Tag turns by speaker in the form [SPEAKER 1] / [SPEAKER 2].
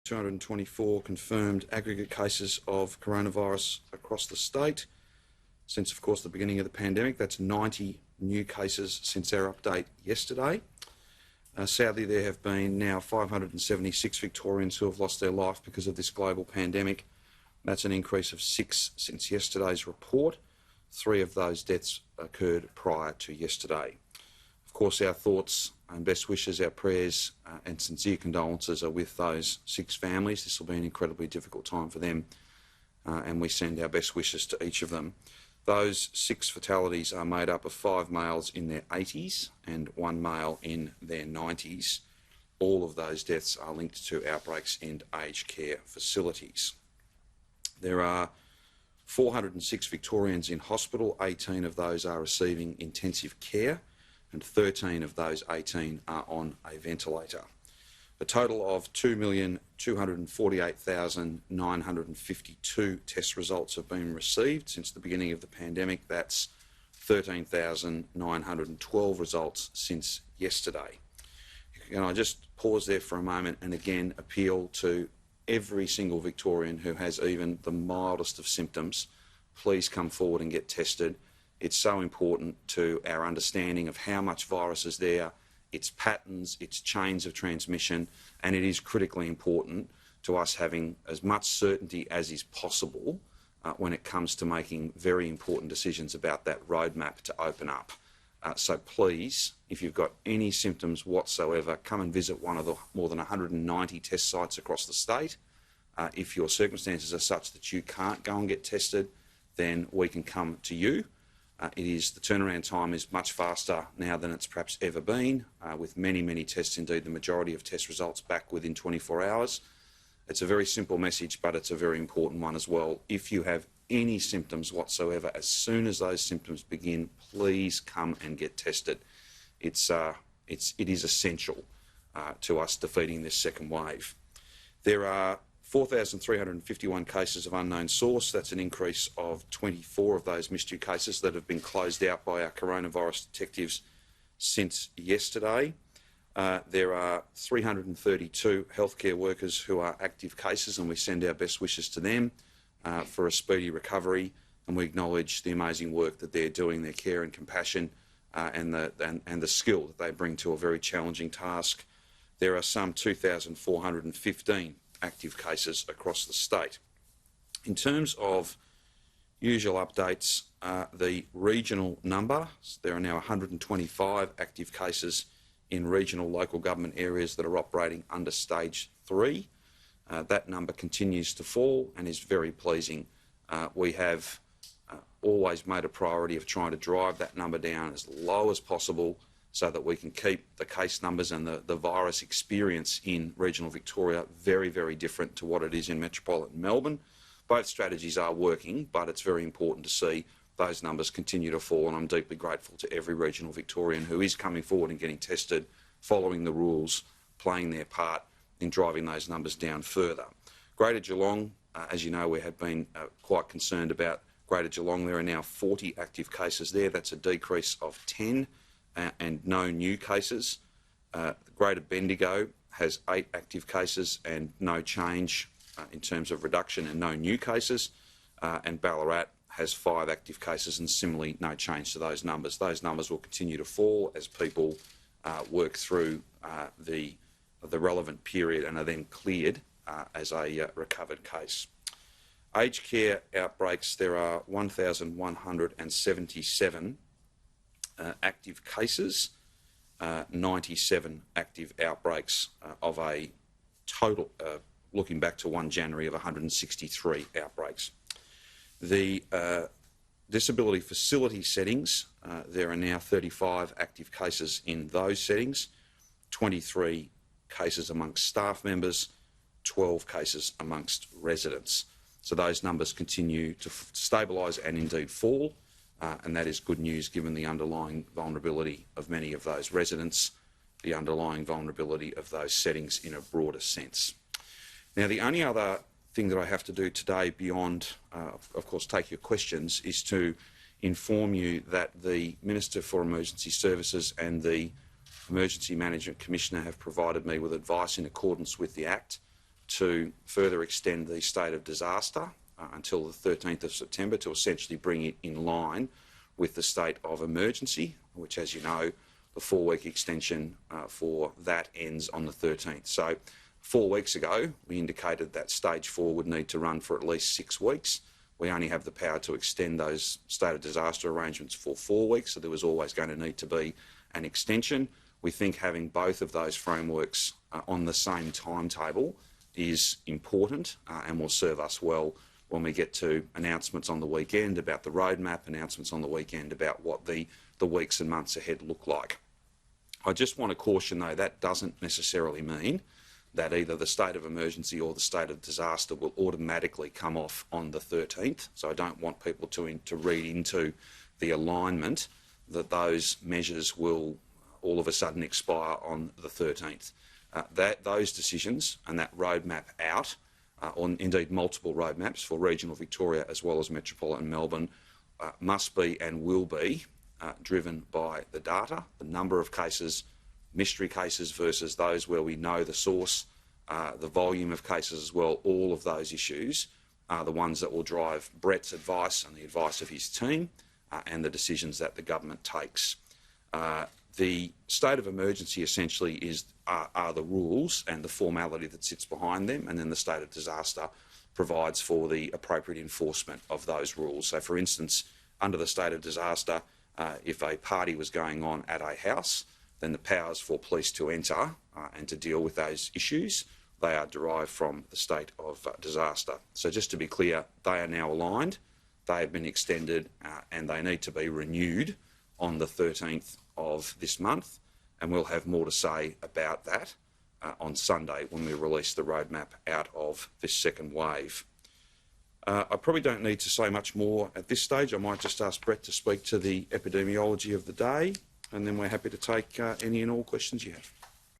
[SPEAKER 1] 224 confirmed aggregate cases of coronavirus across the state since, of course, the beginning of the pandemic. That's 90 new cases since our update yesterday. Sadly, there have been now 576 Victorians who have lost their life because of this global pandemic. That's an increase of 6 since yesterday's report. 3 of those deaths occurred prior to yesterday. Of course, our thoughts and best wishes, our prayers and sincere condolences are with those 6 families. This will be an incredibly difficult time for them, and we send our best wishes to each of them. Those 6 fatalities are made up of 5 males in their 80s and 1 male in their 90s. All of those deaths are linked to outbreaks in aged care facilities. There are 406 Victorians in hospital. 18 of those are receiving intensive care, and 13 of those 18 are on a ventilator. A total of 2,248,952 test results have been received since the beginning of the pandemic. That's 13,912 results since yesterday. Can I just pause there for a moment and again appeal to every single Victorian who has even the mildest of symptoms, please come forward and get tested. It's so important to our understanding of how much virus is there, its patterns, its chains of transmission, and it is critically important to us having as much certainty as is possible when it comes to making very important decisions about that roadmap to open up. So please, if you've got any symptoms whatsoever, come and visit one of the more than 190 test sites across the state. If your circumstances are such that you can't go and get tested, then we can come to you. The turnaround time is much faster now than it's perhaps ever been, with many, many tests, indeed the majority of test results back within 24 hours. It's a very simple message, but it's a very important one as well. If you have any symptoms whatsoever, as soon as those symptoms begin, please come and get tested. It is essential to us defeating this second wave. There are 4,351 cases of unknown source. That's an increase of 24 of those mystery cases that have been closed out by our coronavirus detectives since yesterday. There are 332 healthcare workers who are active cases, and we send our best wishes to them for a speedy recovery, and we acknowledge the amazing work that they're doing, their care and compassion and the skill that they bring to a very challenging task. There are some 2,415 active cases across the state. In terms of usual updates, the regional number, there are now 125 active cases in regional local government areas that are operating under stage 3. That number continues to fall and is very pleasing. We have always made a priority of trying to drive that number down as low as possible so that we can keep the case numbers and the virus experience in regional Victoria very, very different to what it is in metropolitan Melbourne. Both strategies are working, but it's very important to see those numbers continue to fall, and I'm deeply grateful to every regional Victorian who is coming forward and getting tested, following the rules, playing their part in driving those numbers down further. Greater Geelong, as you know, we have been quite concerned about Greater Geelong. There are now 40 active cases there. That's a decrease of 10 and no new cases. Greater Bendigo has 8 active cases and no change in terms of reduction and no new cases. And Ballarat has 5 active cases and similarly no change to those numbers. Those numbers will continue to fall as people work through the relevant period and are then cleared as a recovered case. Aged care outbreaks, there are 1,177 active cases, 97 active outbreaks of a total, looking back to 1 January, of 163 outbreaks. The disability facility settings, there are now 35 active cases in those settings, 23 cases amongst staff members, 12 cases amongst residents. So those numbers continue to stabilise and indeed fall, and that is good news given the underlying vulnerability of many of those residents, the underlying vulnerability of those settings in a broader sense. Now, the only other thing that I have to do today beyond, of course, take your questions, is to inform you that the Minister for Emergency Services and the Emergency Management Commissioner have provided me with advice in accordance with the Act to further extend the state of disaster until the 13th of September to essentially bring it in line with the state of emergency, which, as you know, the 4-week extension for that ends on the 13th. So 4 weeks ago, we indicated that stage 4 would need to run for at least 6 weeks. We only have the power to extend those state of disaster arrangements for 4 weeks, so there was always going to need to be an extension. We think having both of those frameworks on the same timetable is important and will serve us well when we get to announcements on the weekend about the roadmap, announcements on the weekend about what the weeks and months ahead look like. I just want to caution, though, that doesn't necessarily mean that either the state of emergency or the state of disaster will automatically come off on the 13th. So I don't want people to read into the alignment that those measures will all of a sudden expire on the 13th. Those decisions and that roadmap out, or indeed multiple roadmaps for regional Victoria as well as metropolitan Melbourne, must be and will be driven by the data, the number of cases, mystery cases versus those where we know the source, the volume of cases as well. All of those issues are the ones that will drive Brett's advice and the advice of his team and the decisions that the government takes. The state of emergency essentially are the rules and the formality that sits behind them, and then the state of disaster provides for the appropriate enforcement of those rules. So, for instance, under the state of disaster, if a party was going on at a house, then the powers for police to enter and to deal with those issues, they are derived from the state of disaster. So just to be clear, they are now aligned, they have been extended and they need to be renewed on the 13th of this month, and we'll have more to say about that on Sunday when we release the roadmap out of this second wave. I probably don't need to say much more at this stage. I might just ask Brett to speak to the epidemiology of the day, and then we're happy to take any and all questions you have.